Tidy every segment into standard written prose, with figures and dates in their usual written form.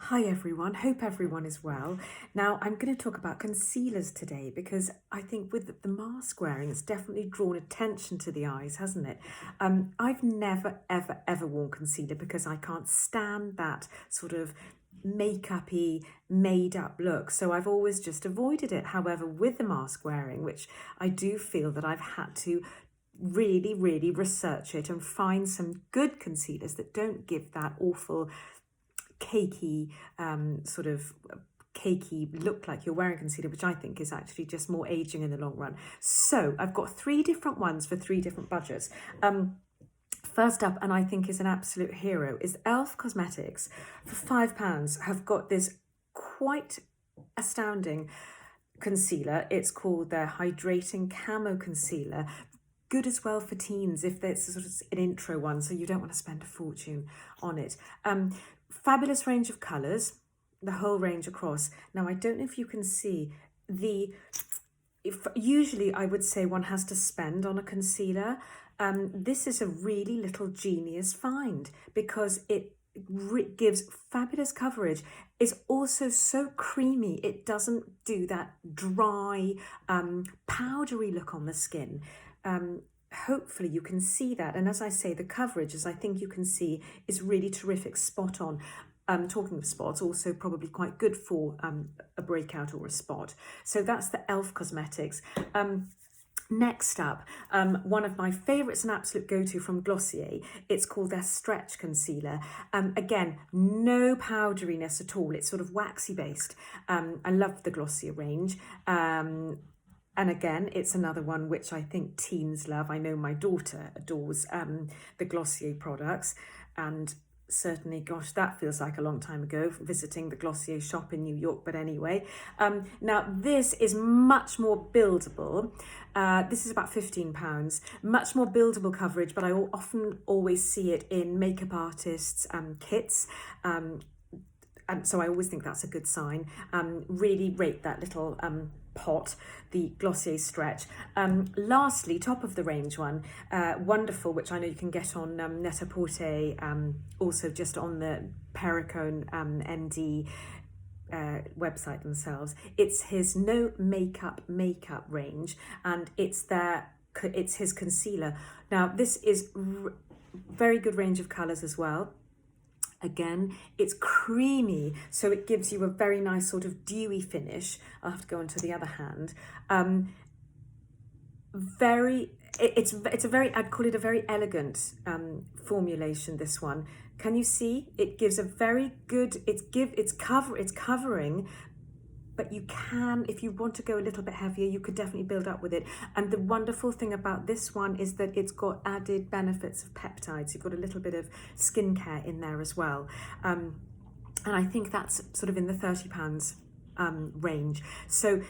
Hi everyone, hope everyone is well. Now I'm going to talk about concealers today because I think with the mask wearing it's definitely drawn attention to the eyes, hasn't it? I've never ever worn concealer because I can't stand that sort of makeup-y, made-up look, so I've always just avoided it. However, with the mask wearing, which I do feel that I've had to really research it and find some good concealers that don't give that awful cakey sort of cakey look like you're wearing concealer, which I think is actually just more aging in the long run. So I've got three different ones for three different budgets. First up, and I think is an absolute hero, is Elf Cosmetics. For £5 have got this quite astounding concealer. It's called their Hydrating Camo Concealer. Good as well for teens if there's sort of an intro one, so you don't want to spend a fortune on it. Fabulous range of colours, the whole range across. Now, I don't know if you can see usually I would say one has to spend on a concealer. This is a really little genius find because it gives fabulous coverage. It's also so creamy. It doesn't do that dry, powdery look on the skin. Hopefully you can see that, and as I say, the coverage, as I think you can see, is really terrific, spot on. Talking of spots, also probably quite good for a breakout or a spot. So that's the Elf Cosmetics. Next up, one of my favourites and absolute go-to from Glossier. It's called their Stretch Concealer. Again, no powderiness at all. It's sort of waxy based. I love the Glossier range. And again, it's another one which I think teens love. I know my daughter adores the Glossier products, and certainly, gosh, that feels like a long time ago, visiting the Glossier shop in New York, but anyway. Now, this is much more buildable. This is about £15, much more buildable coverage, but I often always see it in makeup artists' kits. And so I always think that's a good sign. Really rate that little pot, the Glossier Stretch. Lastly, top of the range one, wonderful, which I know you can get on Net-a-Porter, also just on the Perricone MD website themselves. It's his No Makeup range, and it's his concealer. Now, this is very good range of colours as well. Again, it's creamy, so it gives you a very nice sort of dewy finish. I'll have to go on to the other hand. It's a very, I'd call it a very elegant formulation, this one. Can you see? It gives a very good, it's covering, but you can, if you want to go a little bit heavier, you could definitely build up with it. And the wonderful thing about this one is that it's got added benefits of peptides. You've got a little bit of skincare in there as well. And I think that's sort of in the £30 range. So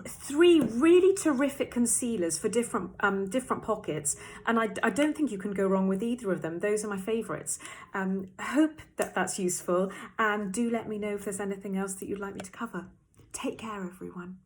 three really terrific concealers for different pockets, and I don't think you can go wrong with either of them. Those are my favourites. Hope that that's useful, and do let me know if there's anything else that you'd like me to cover. Take care, everyone.